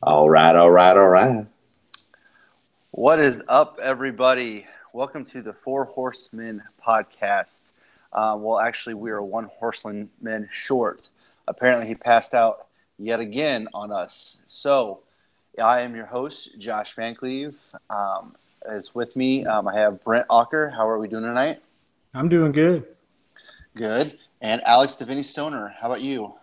All right, all right, all right. What is up, everybody? Welcome to the Four Horsemen podcast. Actually, we are one horseman short. Apparently, he passed out yet again on us. So, I am your host, Josh Van Cleve. As with me, I have Brent Ocker. How are we doing tonight? I'm doing good. Good. And Alex Deviney Stoner. How about you?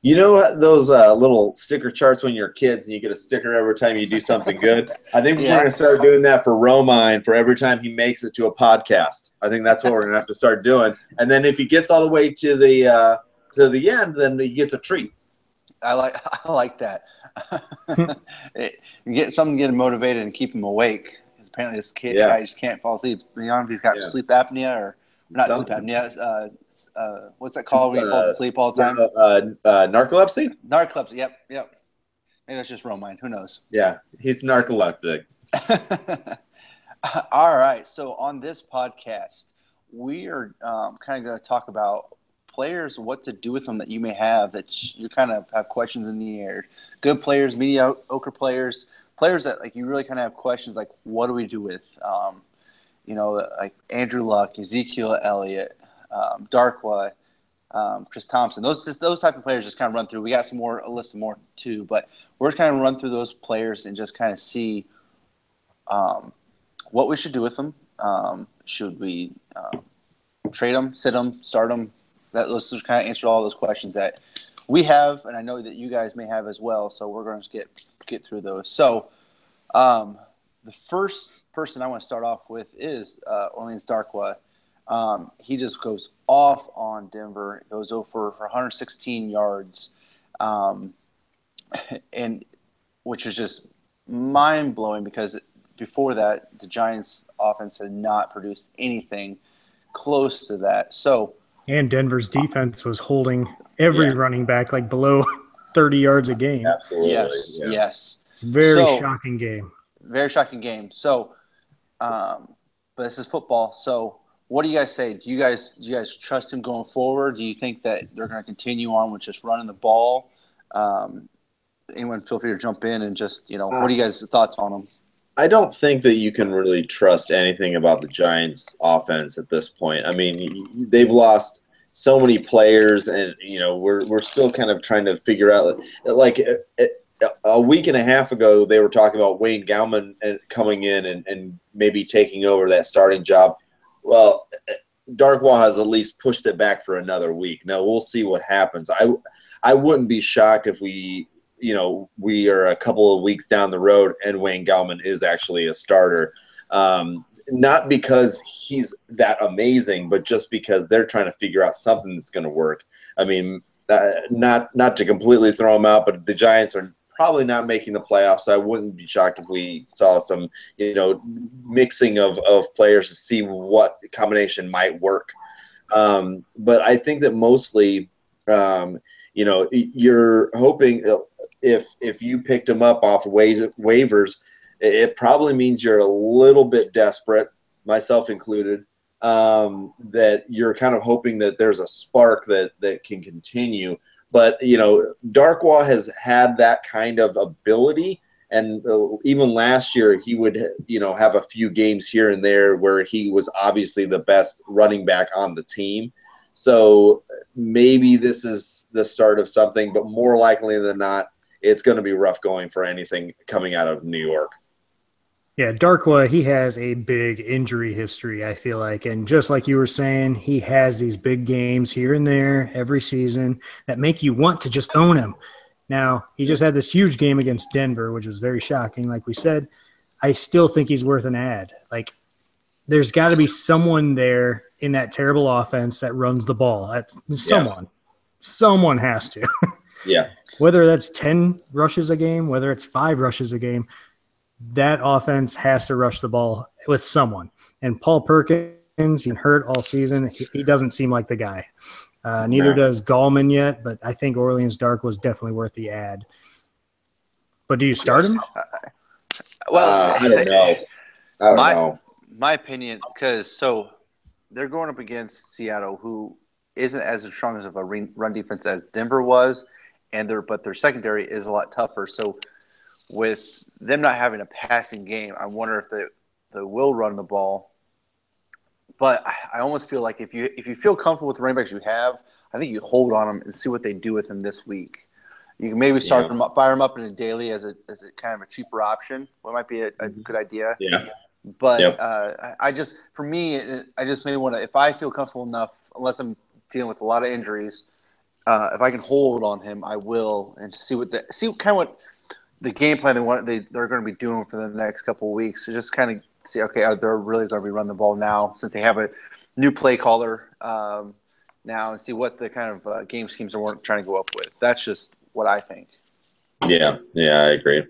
You know those little sticker charts when you're kids and you get a sticker every time you do something good? I think we're going to start doing that for Romine for every time he makes it to a podcast. I think that's what we're going to have to start doing. And then if he gets all the way to the end, then he gets a treat. I like that. Get motivated and keep him awake. Apparently, this guy just can't fall asleep. You know, if he's got sleep apnea or not sleep apnea. What's that called when he falls asleep all the time? Narcolepsy? Narcolepsy, yep. Maybe that's just Romine. Who knows? Yeah, he's narcoleptic. All right. So on this podcast, we are kind of going to talk about players, what to do with them that you may have that you kind of have questions in the air. Good players, mediocre players, players that like you really kind of have questions like, what do we do with? Like Andrew Luck, Ezekiel Elliott, Darkwa, Chris Thompson. Those type of players just kind of run through. We got a list of more too, but we're just kind of run through those players and just kind of see what we should do with them. Should we trade them, sit them, start them? Let's just kind of answer all those questions that we have, and I know that you guys may have as well. So we're going to get through those. So the first person I want to start off with is Orleans Darkwa. He just goes off on Denver. It goes over for 116 yards, and which is just mind blowing because before that the Giants' offense had not produced anything close to that. So. And Denver's defense was holding every running back like below 30 yards a game. Absolutely. Yes. It's a very shocking game. Very shocking game. So, but this is football. So, what do you guys say? Do you guys trust him going forward? Do you think that they're going to continue on with just running the ball? Anyone feel free to jump in and just what are you guys' thoughts on him? I don't think that you can really trust anything about the Giants' offense at this point. I mean, they've lost so many players, and we're still kind of trying to figure out. Like a week and a half ago, they were talking about Wayne Gallman coming in and maybe taking over that starting job. Well, Darkwa has at least pushed it back for another week. Now we'll see what happens. I wouldn't be shocked if we are a couple of weeks down the road and Wayne Gallman is actually a starter. Not because he's that amazing, but just because they're trying to figure out something that's going to work. I mean, not to completely throw him out, but the Giants are probably not making the playoffs. So I wouldn't be shocked if we saw some, mixing of players to see what combination might work. But I think that mostly, you're hoping if you picked him up off waivers, it probably means you're a little bit desperate, myself included, that you're kind of hoping that there's a spark that can continue. But, Darkwa has had that kind of ability. And even last year, he would, have a few games here and there where he was obviously the best running back on the team. So maybe this is the start of something, but more likely than not, it's going to be rough going for anything coming out of New York. Yeah, Darkwa, he has a big injury history, I feel like. And just like you were saying, he has these big games here and there every season that make you want to just own him. Now, he just had this huge game against Denver, which was very shocking, like we said. I still think he's worth an ad. Like, there's got to be someone there in that terrible offense that runs the ball. Someone has to. Yeah. Whether that's 10 rushes a game, whether it's 5 rushes a game, that offense has to rush the ball with someone. And Paul Perkins, he's been hurt all season. He doesn't seem like the guy. Neither does Gallman yet, but I think Orleans Dark was definitely worth the ad. But do you start him? I don't know. My opinion, because they're going up against Seattle, who isn't as strong as of a run defense as Denver was, but their secondary is a lot tougher. So with them not having a passing game, I wonder if they will run the ball. But I almost feel like if you feel comfortable with the running backs you have, I think you hold on them and see what they do with them this week. You can maybe fire them up in a daily as a kind of a cheaper option. What might be a good idea. Yeah. But I just maybe want to, if I feel comfortable enough, unless I'm dealing with a lot of injuries, if I can hold on him, I will, and see what the game plan they're going to be doing for the next couple of weeks. So just kind of see, okay, are they really going to be running the ball now since they have a new play caller now, and see what the kind of game schemes they're trying to go up with. That's just what I think. Yeah, I agree.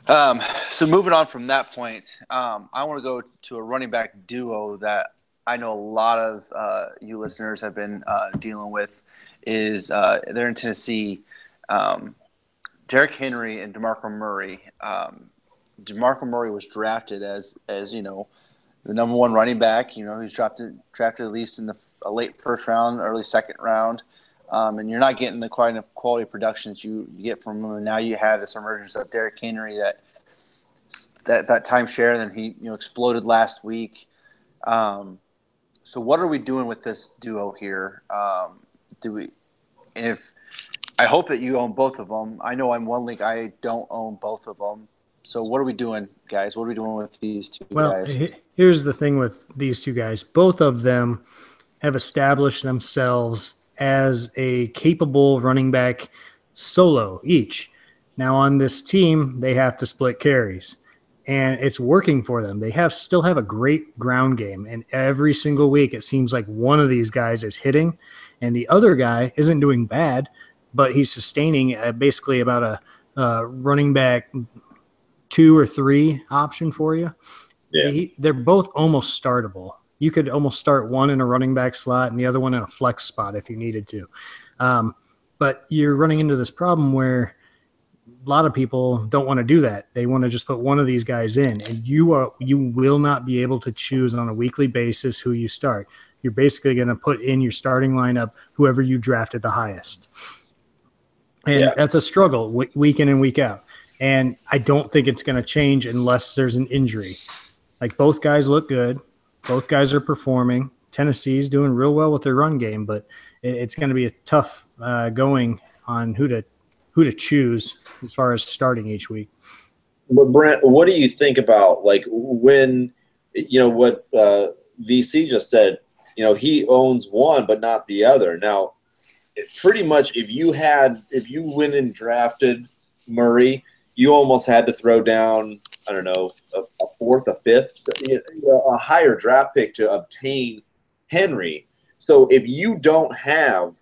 So moving on from that point, I want to go to a running back duo that I know a lot of you listeners have been dealing with. They're in Tennessee. Derrick Henry and DeMarco Murray. DeMarco Murray was drafted as you know, the number one running back. You know, he's drafted at least in a late first round, early second round. And you're not getting the quality of production that you get from him. And now you have this emergence of Derrick Henry that timeshare. Then he exploded last week. So what are we doing with this duo here? I hope that you own both of them. I know I'm one league. I don't own both of them. So what are we doing, guys? What are we doing with these two guys? Well, here's the thing with these two guys. Both of them have established themselves as a capable running back solo each. Now on this team, they have to split carries, and it's working for them. They still have a great ground game, and every single week it seems like one of these guys is hitting, and the other guy isn't doing bad, but he's sustaining basically about a running back 2 or 3 option for you. Yeah. They're both almost startable. You could almost start one in a running back slot and the other one in a flex spot if you needed to. But you're running into this problem where a lot of people don't want to do that. They want to just put one of these guys in, and you will not be able to choose on a weekly basis who you start. You're basically going to put in your starting lineup whoever you drafted the highest. And that's a struggle week in and week out. And I don't think it's going to change unless there's an injury. Like, both guys look good. Both guys are performing. Tennessee's doing real well with their run game, but it's going to be a tough going on who to choose as far as starting each week. But Brent, what do you think about, like, when what VC just said? He owns one but not the other. Now, pretty much if you went and drafted Murray, you almost had to throw down, I don't know, a fourth, a fifth, a higher draft pick to obtain Henry. So if you don't have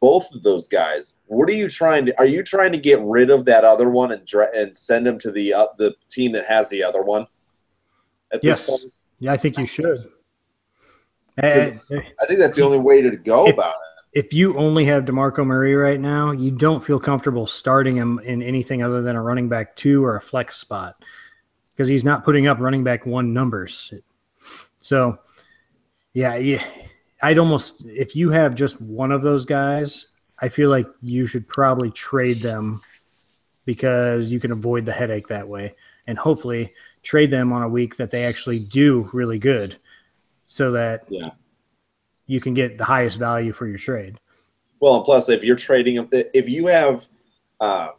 both of those guys, what are you trying to? Are you trying to get rid of that other one and send him to the team that has the other one? Yes, yeah, I think you should. I think that's the only way to go about it. If you only have DeMarco Murray right now, you don't feel comfortable starting him in anything other than a running back 2 or a flex spot because he's not putting up running back 1 numbers. So, yeah, if you have just one of those guys, I feel like you should probably trade them because you can avoid the headache that way, and hopefully trade them on a week that they actually do really good so that you can get the highest value for your trade. Well, and plus, if you're trading them, if you have DeMarco,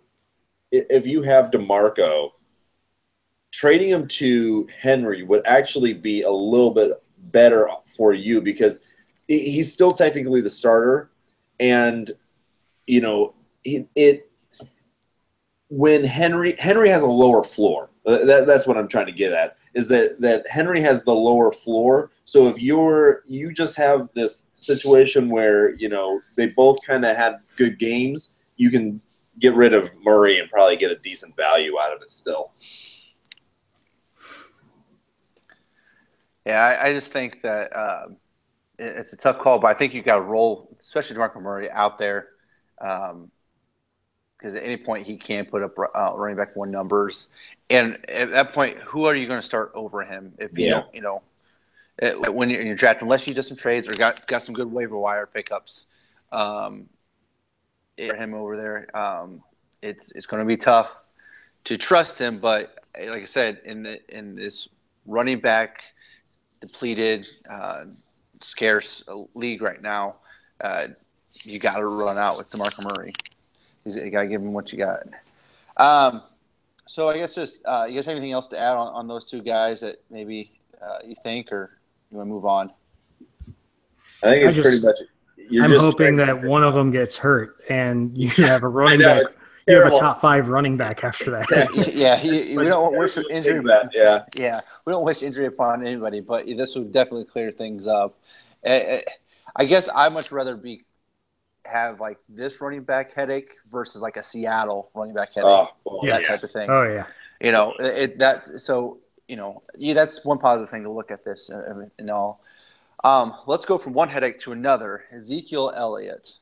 trading him to Henry would actually be a little bit better for you because he's still technically the starter, and when Henry has a lower floor. That's what I'm trying to get at, is that Henry has the lower floor. So if you just have this situation where, they both kind of had good games, you can get rid of Murray and probably get a decent value out of it still. Yeah, I just think that it's a tough call, but I think you got to roll, especially DeMarco Murray, out there. Because at any point he can put up running back 1 numbers, and at that point, who are you going to start over him? If you don't, when you're drafting, unless you did some trades or got some good waiver wire pickups, him over there. it's going to be tough to trust him. But like I said, in this running back depleted, scarce league right now, you got to run out with DeMarco Murray. You got to give him what you got. So I guess just you guys have anything else to add on those two guys that maybe you think, or you want to move on? I think it's pretty much. I'm hoping that one of them gets hurt and you have a running back. You have a top 5 running back after that. Yeah, we don't wish injury. Yeah, we don't wish injury upon anybody, but this would definitely clear things up. I guess I'd much rather have like this running back headache versus like a Seattle running back headache, that type of thing. Oh yeah, that's one positive thing to look at this and all. Let's go from one headache to another. Ezekiel Elliott.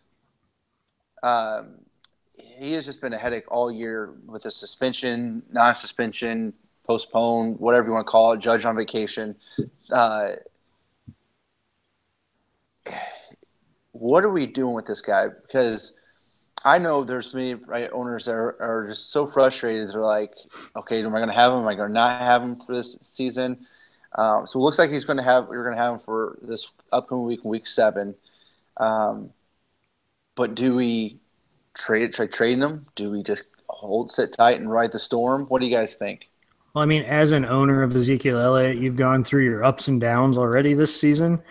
He has just been a headache all year with a suspension, non-suspension, postponed, whatever you want to call it, judge on vacation. What are we doing with this guy? Because I know there's many owners that are just so frustrated. They're like, okay, am I going to have him? Am I going to not have him for this season? So it looks like we're going to have him for this upcoming week 7. But do we trade him? Do we just sit tight and ride the storm? What do you guys think? Well, I mean, as an owner of Ezekiel Elliott, you've gone through your ups and downs already this season.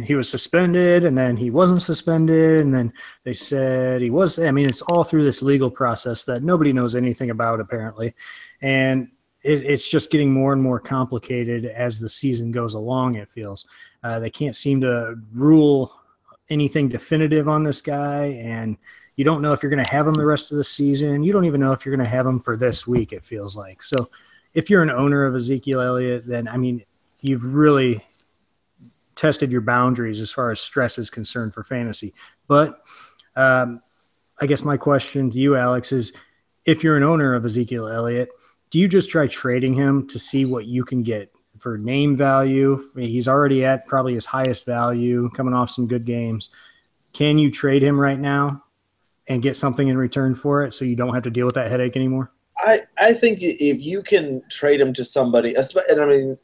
He was suspended, and then he wasn't suspended, and then they said he was. I mean, it's all through this legal process that nobody knows anything about, apparently. And it's just getting more and more complicated as the season goes along, it feels. They can't seem to rule anything definitive on this guy, and you don't know if you're going to have him the rest of the season. You don't even know if you're going to have him for this week, it feels like. So if you're an owner of Ezekiel Elliott, then, I mean, you've really tested your boundaries as far as stress is concerned for fantasy. But I guess my question to you, Alex, is if you're an owner of Ezekiel Elliott, do you just try trading him to see what you can get for name value? He's already at probably his highest value, coming off some good games. Can you trade him right now and get something in return for it so you don't have to deal with that headache anymore? I think if you can trade him to somebody, and I mean,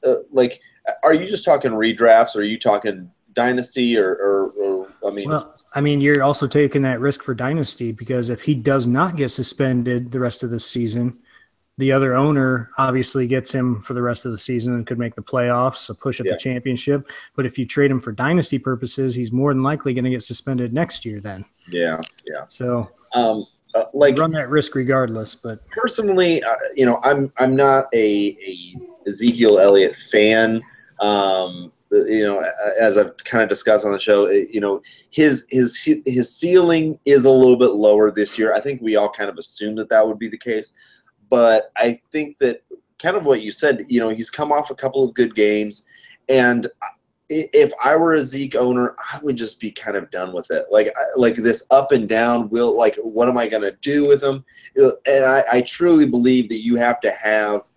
are you just talking redrafts, or are you talking dynasty, or I mean? Well, I mean, you're also taking that risk for dynasty, because if he does not get suspended the rest of the season, the other owner obviously gets him for the rest of the season and could make the playoffs, a push at the championship. But if you trade him for dynasty purposes, he's more than likely going to get suspended next year then. Yeah. So run that risk regardless. But personally, I'm not a Ezekiel Elliott fan. As I've kind of discussed on the show, his ceiling is a little bit lower this year. I think we all kind of assumed that would be the case. But I think that kind of what you said, he's come off a couple of good games. And if I were a Zeke owner, I would just be kind of done with it. Like this up and down, what am I going to do with him? And I truly believe that you have to have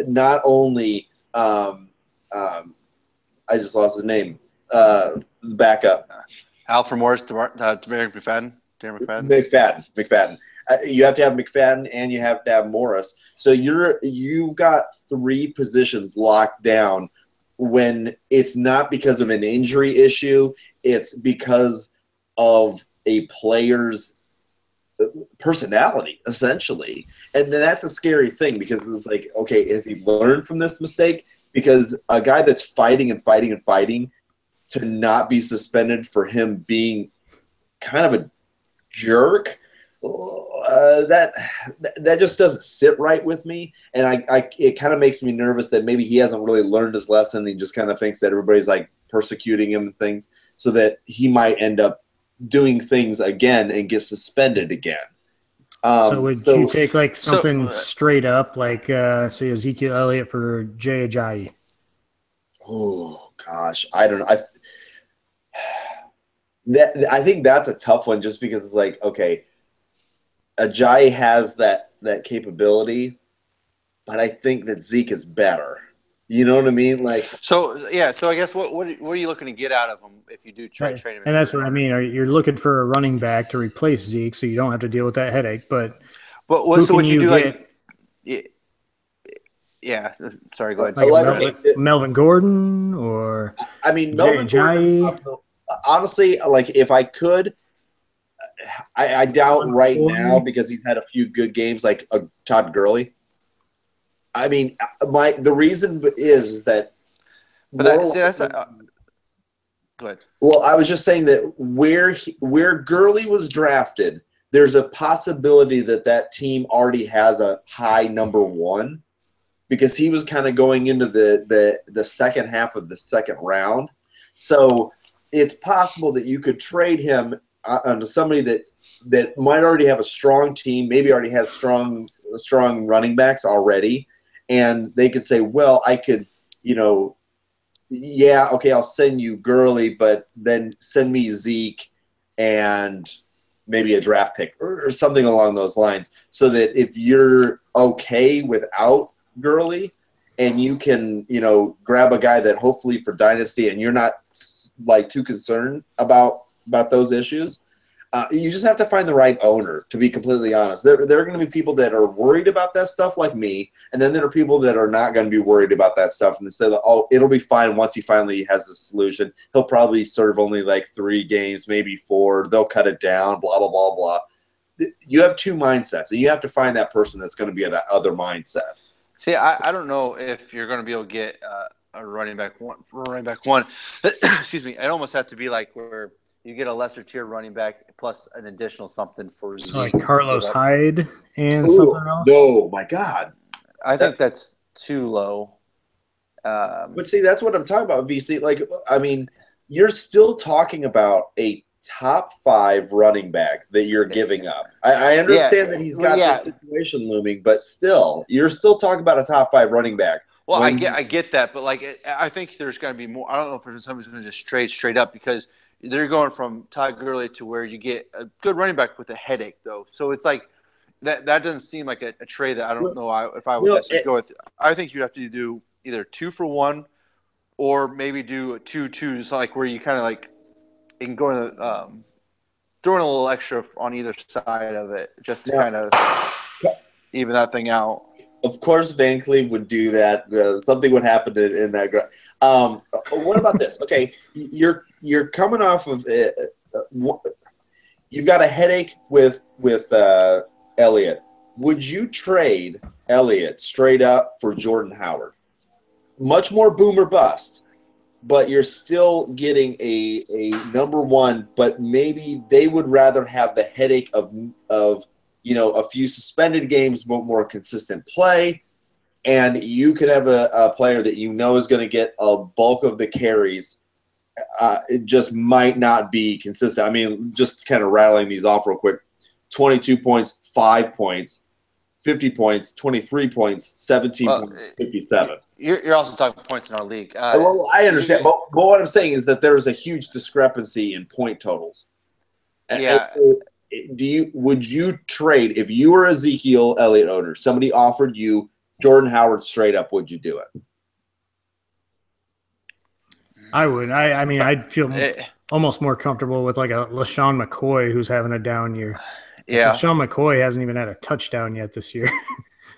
not only I just lost his name, the backup. Alfred Morris, McFadden. McFadden. You have to have McFadden and you have to have Morris. So you've got 3 positions locked down when it's not because of an injury issue. It's because of a player's personality, essentially. And then that's a scary thing, because it's like, okay, has he learned from this mistake? Because a guy that's fighting and fighting and fighting to not be suspended for him being kind of a jerk, that just doesn't sit right with me, and it kind of makes me nervous that maybe he hasn't really learned his lesson. He just kind of thinks that everybody's like persecuting him and things, so that he might end up doing things again and get suspended again. So would you take like something straight up, like say Ezekiel Elliott for Jay Ajayi? Oh gosh, I don't know. I think that's a tough one, just because it's like, okay, Ajayi has that capability, but I think that Zeke is better. You know what I mean? Like, So yeah, so I guess what are you looking to get out of him if you do try to Right. trade him? And that's what I mean. You're looking for a running back to replace Zeke, so you don't have to deal with that headache. But But what? who So can what you you do get? like? Yeah. Sorry. Go ahead. Like a like okay, Melvin Gordon or I mean, Jay Melvin Gordon is a Ajayi? possibility. Honestly, like if I could, I doubt right now McCoy? because he's had a few good games, like Todd Gurley. I mean, the reason is that But more. that's go ahead. Well, I was just saying that where Gurley was drafted, there's a possibility that that team already has a high number one because he was kind of going into the second half of the second round. So it's possible that you could trade him to somebody that might already have a strong team, maybe already has strong running backs already, and they could say, well, I could, yeah, okay, I'll send you Gurley, but then send me Zeke and maybe a draft pick or something along those lines, so that if you're okay without Gurley and you can, grab a guy that hopefully for dynasty and you're not like too concerned about those issues. You just have to find the right owner, to be completely honest. There are going to be people that are worried about that stuff like me, and then there are people that are not going to be worried about that stuff, and they say, oh, it'll be fine once he finally has the solution. He'll probably serve only like 3 games, maybe 4. They'll cut it down, blah, blah, blah, blah. You have 2 mindsets, and you have to find that person that's going to be in that other mindset. See, I don't know if you're going to be able to get a running back one. Excuse me. It almost have to be like where – you get a lesser tier running back plus an additional something for Zeke. So like Carlos Hyde and something else? No, my God. I think that's too low. But see, that's what I'm talking about, VC. Like, I mean, you're still talking about a top 5 running back that you're giving up. I understand that he's got this situation looming, but still, you're still talking about a top 5 running back. Well, I get that, but like I think there's going to be more. I don't know if somebody's going to just straight up because they're going from Todd Gurley to where you get a good running back with a headache, though. So it's like that doesn't seem like a trade that I don't know if I would go with. I think you'd have to do either 2 for 1 or maybe do a 2-2, so like where you kind of like you can go in throwing a little extra on either side of it just to kind of even that thing out. Of course, Van Cleve would do that. Something would happen in that. What about this? Okay, you're coming off of you've got a headache with Elliott. Would you trade Elliott straight up for Jordan Howard? Much more boom or bust, but you're still getting a number one. But maybe they would rather have the headache of a few suspended games, but more consistent play. And you could have a player that is going to get a bulk of the carries. It just might not be consistent. I mean, just kind of rattling these off real quick. 22 points, 5 points, 50 points, 23 points, 17 points, 57. You're also talking points in our league. Well, I understand. But what I'm saying is that there's a huge discrepancy in point totals. Yeah. Would you trade, if you were Ezekiel Elliott owner, somebody offered you Jordan Howard straight up, would you do it? I would. I mean, I'd feel almost more comfortable with like a LaShawn McCoy who's having a down year. Yeah. LaShawn McCoy hasn't even had a touchdown yet this year,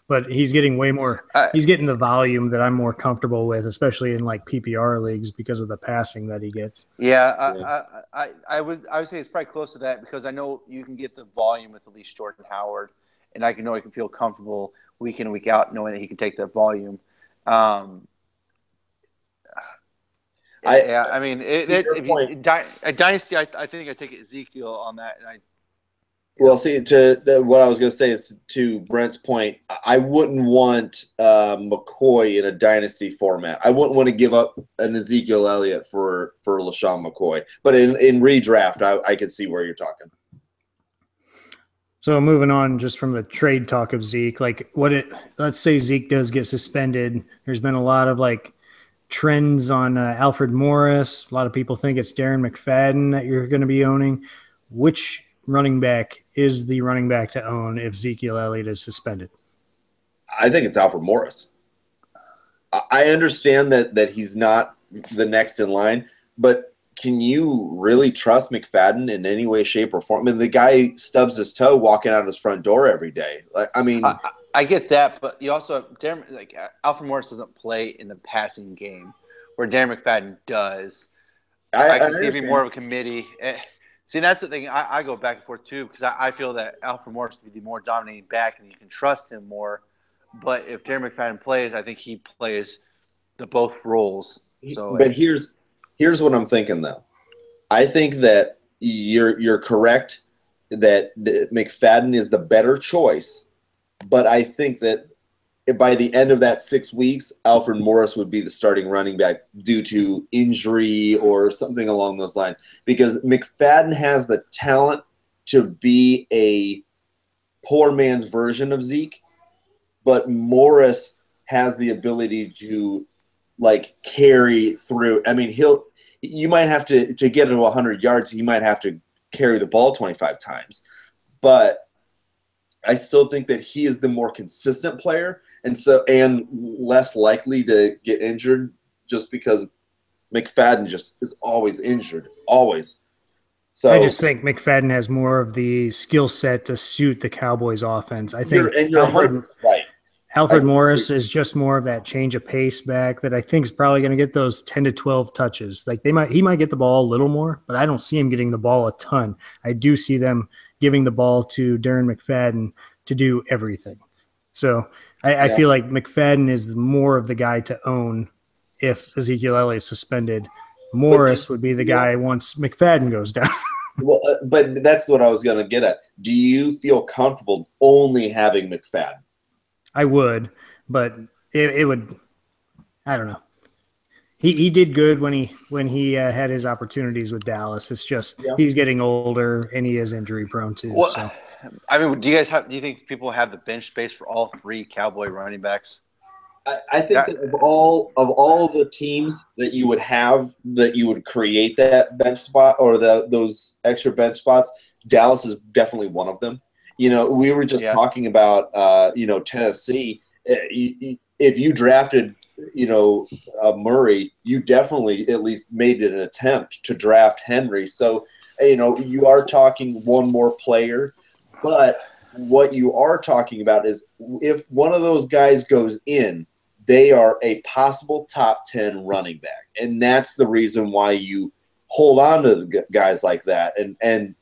but he's getting way more. He's getting the volume that I'm more comfortable with, especially in like PPR leagues because of the passing that he gets. Yeah, I would say it's probably close to that because I know you can get the volume with at least Jordan Howard, and I can feel comfortable week in and week out knowing that he can take that volume. I mean, a dynasty, I think I take Ezekiel on that, and Well, see, what I was going to say is to Brent's point, I wouldn't want McCoy in a dynasty format. I wouldn't want to give up an Ezekiel Elliott for LaShawn McCoy. But in redraft, I could see where you're talking. So moving on just from the trade talk of Zeke, like let's say Zeke does get suspended. There's been a lot of like trends on Alfred Morris. A lot of people think it's Darren McFadden that you're going to be owning. Which running back is the running back to own if Ezekiel Elliott is suspended? I think it's Alfred Morris. I understand that he's not the next in line, but can you really trust McFadden in any way, shape, or form? I mean, the guy stubs his toe walking out his front door every day. Like, I mean, I get that, but you also have Alfred Morris doesn't play in the passing game, where Darren McFadden does. I can see it be more of a committee. See, that's the thing. I go back and forth too, because I feel that Alfred Morris would be the more dominating back, and you can trust him more. But if Darren McFadden plays, I think he plays the both roles. So, but here's what I'm thinking though. I think that you're correct that McFadden is the better choice, but I think that by the end of that 6 weeks, Alfred Morris would be the starting running back due to injury or something along those lines, because McFadden has the talent to be a poor man's version of Zeke, but Morris has the ability to like carry through. I mean, you might have to get to 100 yards, he might have to carry the ball 25 times, but I still think that he is the more consistent player, and less likely to get injured, just because McFadden just is always injured, always. So I just think McFadden has more of the skill set to suit the Cowboys' offense. I think Alfred Morris is just more of that change of pace back that I think is probably going to get those 10 to 12 touches. Like he might get the ball a little more, but I don't see him getting the ball a ton. I do see them giving the ball to Darren McFadden to do everything. So I feel like McFadden is more of the guy to own if Ezekiel Elliott's suspended. Morris would be the guy once McFadden goes down. Well, but that's what I was going to get at. Do you feel comfortable only having McFadden? I would, but it would. I don't know. He did good when he had his opportunities with Dallas. It's just he's getting older and he is injury prone too. Well, so. I mean, do you think people have the bench space for all three Cowboy running backs? I think that of all the teams that you would have, that you would create that bench spot or those extra bench spots, Dallas is definitely one of them. You know, we were just talking about Tennessee. If you drafted Murray, you definitely at least made an attempt to draft Henry. So you are talking one more player, but what you are talking about is if one of those guys goes in, they are a possible top 10 running back. And that's the reason why you hold on to the guys like that and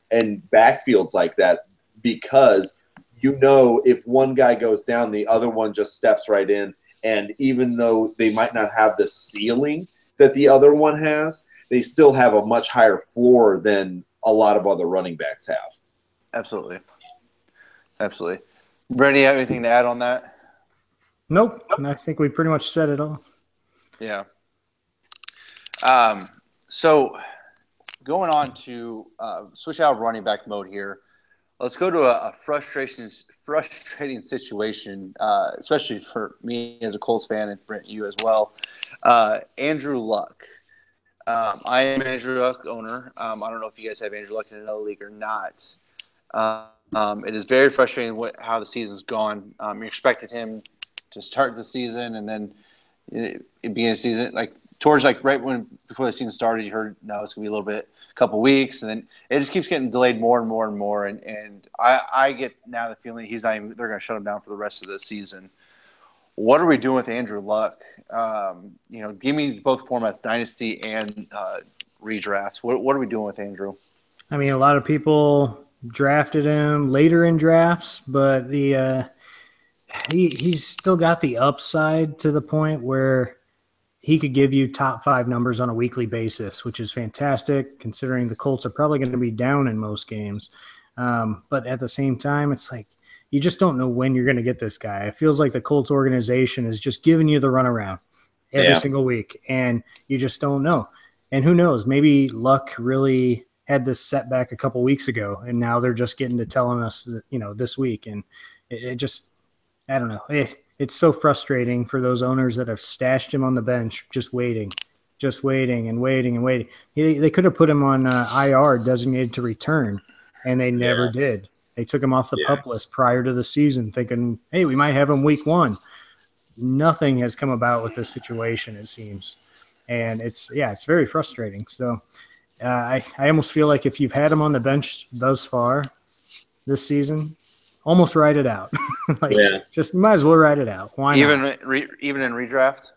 backfields like that, because if one guy goes down, the other one just steps right in. And even though they might not have the ceiling that the other one has, they still have a much higher floor than a lot of other running backs have. Absolutely. Brady, you have anything to add on that? Nope. I think we pretty much said it all. Yeah. So going on to switch out of running back mode here, let's go to a frustrating situation, especially for me as a Colts fan and Brent, you as well. Andrew Luck. I am an Andrew Luck owner. I don't know if you guys have Andrew Luck in another league or not. It is very frustrating how the season's gone. You expected him to start the season, and then it began the season towards before the season started. You heard it's gonna be a couple weeks, and then it just keeps getting delayed more and more and more. And I get now the feeling they're gonna shut him down for the rest of the season. What are we doing with Andrew Luck? Give me both formats, dynasty and redraft. What are we doing with Andrew? I mean, a lot of people drafted him later in drafts, but he's still got the upside to the point where he could give you top 5 numbers on a weekly basis, which is fantastic considering the Colts are probably going to be down in most games. But at the same time, it's like you just don't know when you're going to get this guy. It feels like the Colts organization is just giving you the runaround every single week, and you just don't know. And who knows? Maybe Luck really had this setback a couple weeks ago, and now they're just getting to telling us that, this week. And it just – I don't know. It's so frustrating for those owners that have stashed him on the bench, just waiting and waiting. They could have put him on IR, designated to return, and they never did. They took him off the PUP list prior to the season thinking, hey, we might have him week 1. nothing has come about with this situation, it seems. And it's very frustrating. So I almost feel like if you've had him on the bench thus far this season, almost ride it out. Just might as well ride it out. Why not? Even in redraft?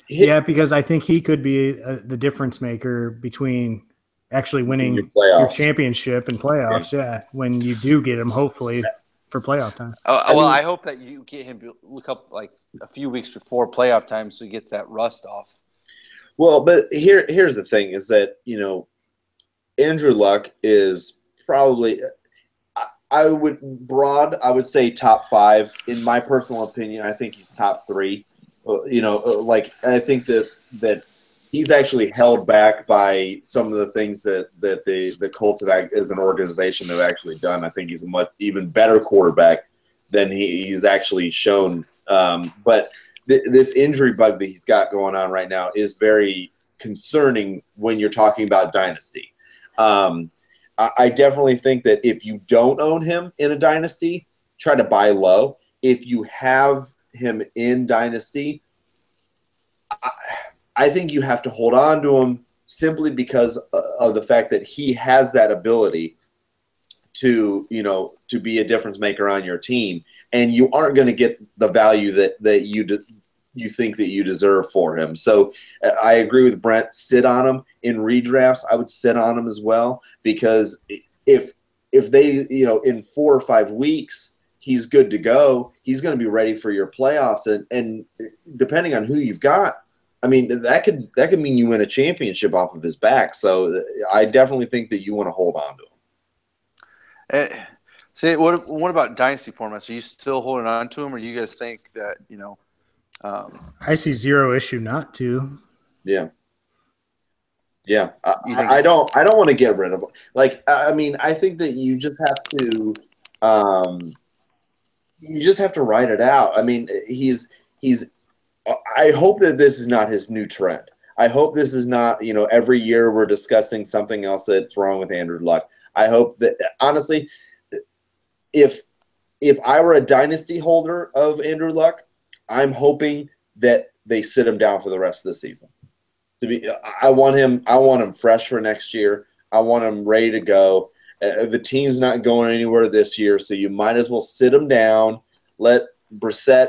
Yeah, because I think he could be the difference maker between actually winning your championship and playoffs. Yeah, when you do get him, hopefully for playoff time. I hope that you get him to look up like a few weeks before playoff time so he gets that rust off. Well, but here's the thing is that, Andrew Luck is probably I would say top 5 in my personal opinion. I think he's top 3. I think that he's actually held back by some of the things that the Colts have, as an organization, have actually done. I think he's a much even better quarterback than he's actually shown. But this injury bug that he's got going on right now is very concerning when you're talking about dynasty. I definitely think that if you don't own him in a dynasty, try to buy low. If you have him in dynasty, I think you have to hold on to him simply because of the fact that he has that ability to be a difference maker on your team, and you aren't going to get the value that you think that you deserve for him. So I agree with Brent. Sit on him in redrafts. I would sit on him as well, because if they in 4 or 5 weeks he's good to go, he's going to be ready for your playoffs, and depending on who you've got, I mean, that could mean you win a championship off of his back. So I definitely think that you want to hold on to him. See, what about dynasty formats? Are you still holding on to him, or do you guys think that I see zero issue not to. Yeah. I don't want to get rid of him. I think that you just have to ride it out. I mean, he's. I hope that this is not his new trend. I hope this is not, every year we're discussing something else that's wrong with Andrew Luck. I hope that, honestly, if I were a dynasty holder of Andrew Luck, I'm hoping that they sit him down for the rest of the season. I want him fresh for next year. I want him ready to go. The team's not going anywhere this year, so you might as well sit him down, let Brissett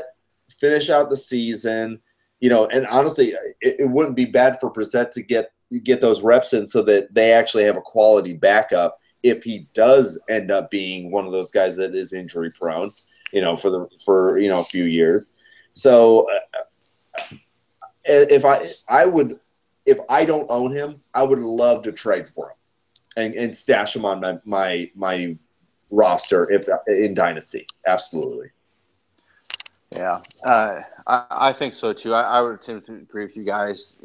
finish out the season, and honestly, it wouldn't be bad for Brissett to get those reps in so that they actually have a quality backup if he does end up being one of those guys that is injury prone, for a few years. So if I don't own him, I would love to trade for him and stash him on my roster in Dynasty. Absolutely. Yeah, I think so too. I would tend to agree with you guys.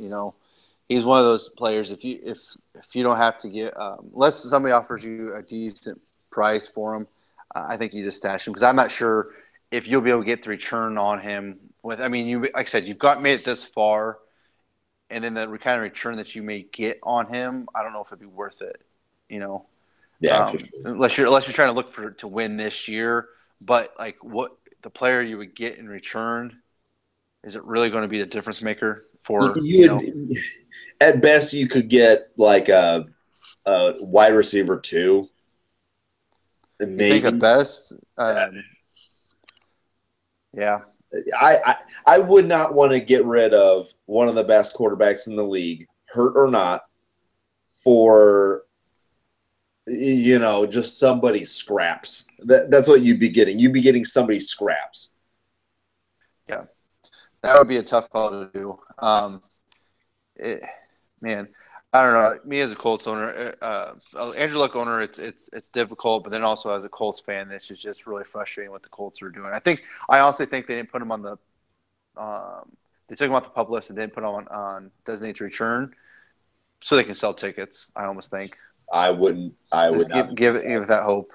He's one of those players. If you don't have to get, unless somebody offers you a decent price for him, I think you just stash him, because I'm not sure if you'll be able to get the return on him. Like I said, you've made it this far, and then the kind of return that you may get on him, I don't know if it'd be worth it. Yeah. Unless you're trying to look to win this year, but like what the player you would get in return, is it really going to be the difference maker for At best, you could get like a wide receiver 2. Maybe. You think at best? Yeah. I would not want to get rid of one of the best quarterbacks in the league, hurt or not, for just somebody scraps. That's what you'd be getting. You'd be getting somebody scraps. Yeah, that would be a tough call to do. Man, I don't know. Me as a Colts owner, Andrew Luck owner, it's difficult. But then also as a Colts fan, this is just really frustrating what the Colts are doing. I honestly think they didn't put him on the. They took him off the pup list and didn't put him on designated to return, so they can sell tickets. I almost think. I would give that hope.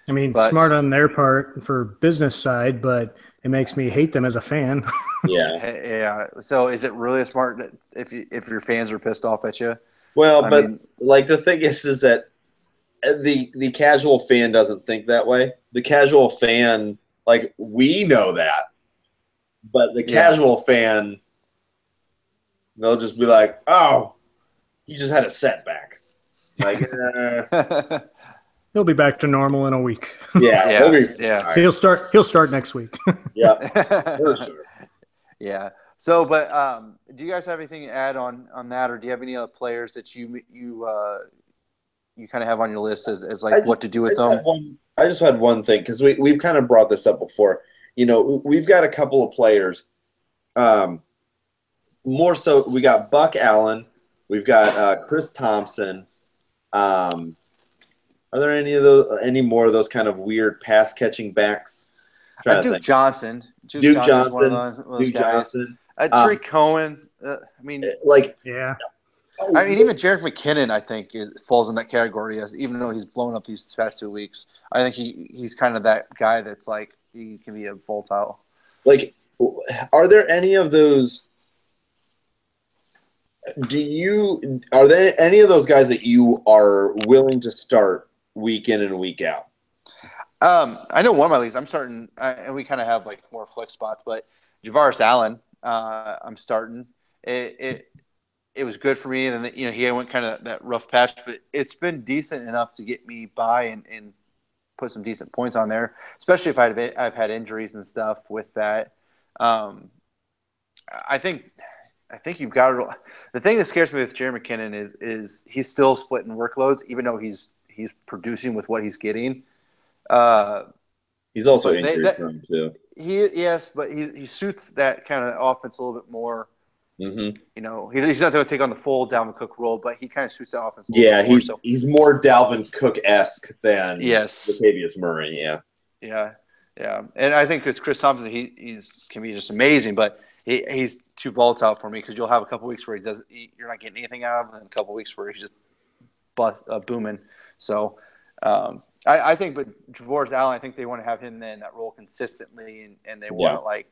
I mean, smart on their part for business side, but it makes me hate them as a fan. Yeah. So is it really smart if your fans are pissed off at you? Well, the thing is that the casual fan doesn't think that way. The casual fan, we know that. But the casual fan, they'll just be like, "Oh, he just had a setback." Like, He'll be back to normal in a week. yeah. Yeah. He'll start next week. Yeah, for sure. Yeah. So, but do you guys have anything to add on that, or do you have any other players that you kind of have on your list as like what to do with them? I just had one thing because we've kind of brought this up before. We've got a couple of players. More so, we got Buck Allen. We've got Chris Thompson. Are there any more of those kind of weird pass catching backs? Duke Johnson. Duke Johnson. One of those Duke guys. Johnson. Tariq Cohen. I mean, even Jerick McKinnon, I think, falls in that category. Even though he's blown up these past 2 weeks, I think he's kind of that guy that's like he can be a volatile. Like, are there any of those? Are there any of those guys that you are willing to start week in and week out? I know one of my leagues I'm starting, and we kind of have like more flex spots, but Javaris Allen, I'm starting. It was good for me, and then he went kind of that rough patch, but it's been decent enough to get me by and put some decent points on there, especially if I've had injuries and stuff with that. I think you've got to. The thing that scares me with Jerick McKinnon is he's still splitting workloads, even though he's producing with what he's getting. He's also injury prone too. Yes, but he suits that kind of offense a little bit more. Mm-hmm. He's not going to take on the full Dalvin Cook role, but he kind of suits that offense. He's more Dalvin Cook-esque than Latavius Murray. Yeah. And I think it's Chris Thompson. He can be just amazing, but he's too volatile for me because you'll have a couple weeks where you're not getting anything out of him, and a couple weeks where he's just booming. So. I think, but Javaris Allen, I think they want to have him in that role consistently, and they want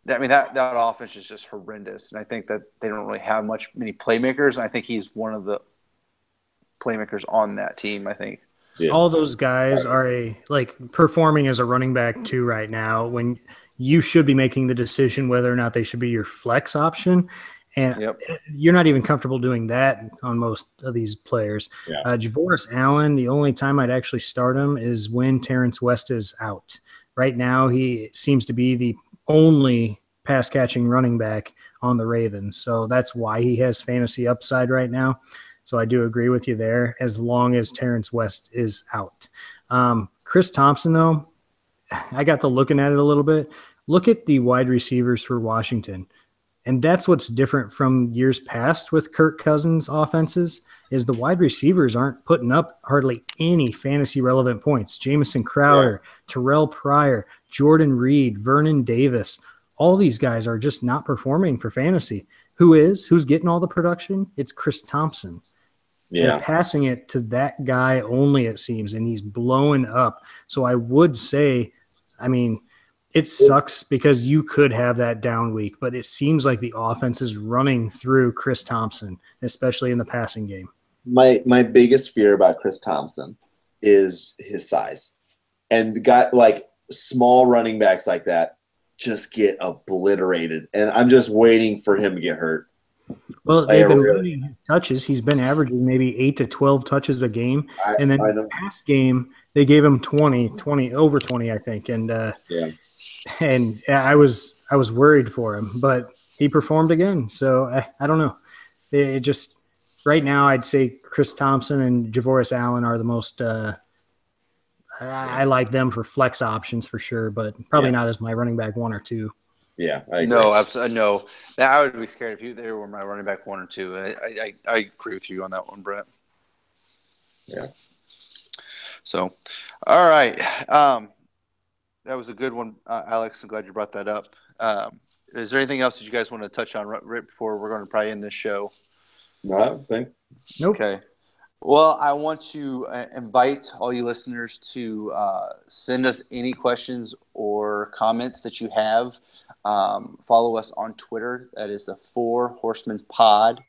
that offense is just horrendous, and I think that they don't really have many playmakers, and I think he's one of the playmakers on that team. I think all those guys are performing as a running back too right now. When you should be making the decision whether or not they should be your flex option. And you're not even comfortable doing that on most of these players. Javaris Allen, the only time I'd actually start him is when Terrence West is out. Right now, he seems to be the only pass-catching running back on the Ravens. So that's why he has fantasy upside right now. So I do agree with you there, as long as Terrence West is out. Chris Thompson, though, I got to looking at it a little bit. Look at the wide receivers for Washington. And that's what's different from years past with Kirk Cousins' offenses is the wide receivers aren't putting up hardly any fantasy-relevant points. Jamison Crowder, Terrell Pryor, Jordan Reed, Vernon Davis, all these guys are just not performing for fantasy. Who's getting all the production? It's Chris Thompson. They're passing it to that guy only, it seems, and he's blowing up. So I would say, it sucks because you could have that down week, but it seems like the offense is running through Chris Thompson, especially in the passing game. My biggest fear about Chris Thompson is his size. And got small running backs like that just get obliterated. And I'm just waiting for him to get hurt. Well, they've been limiting his touches. He's been averaging maybe 8 to 12 touches a game. And then the past game, they gave him 20, over 20, I think. And I was worried for him, but he performed again. So I don't know. It just right now, I'd say Chris Thompson and Javaris Allen are the most. I like them for flex options for sure, but probably not as my running back 1 or 2. Yeah, I agree. No, absolutely no. Now, I would be scared if they were my running back 1 or 2. I agree with you on that one, Brett. Yeah. So, all right. That was a good one, Alex. I'm glad you brought that up. Is there anything else that you guys want to touch on right before we're going to probably end this show? No, I don't think. Nope. Okay. Well, I want to invite all you listeners to send us any questions or comments that you have. Follow us on Twitter. That is the 4 Horsemen Pod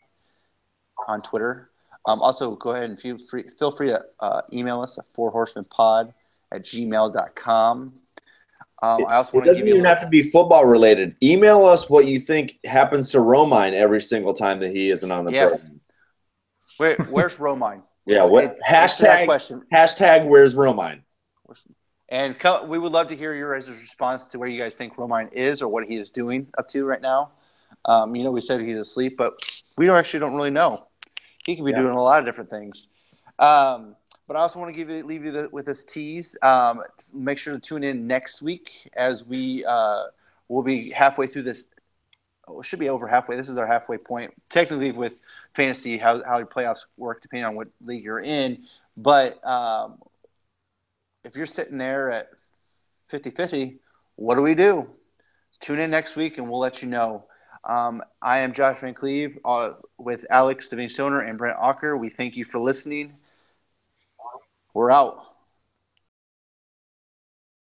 on Twitter. Also, go ahead and feel free to email us at 4horsemenpod@gmail.com. I also It want to doesn't give you even have to be football related. Email us what you think happens to Romine every single time that he isn't on the program. Where's Romine? Yeah, It's that question. Hashtag where's Romine? And we would love to hear your guys' response to where you guys think Romine is or what he is doing up to right now. We said he's asleep, but we don't really know. He could be doing a lot of different things. But I also want to leave you with this tease. Make sure to tune in next week as we'll be halfway through this. It should be over halfway. This is our halfway point. Technically, with fantasy, how your playoffs work depending on what league you're in. But if you're sitting there at 50-50, what do we do? Tune in next week, and we'll let you know. I am Josh Van Cleve with Alex Devine Stoner and Brent Ocker. We thank you for listening. We're out.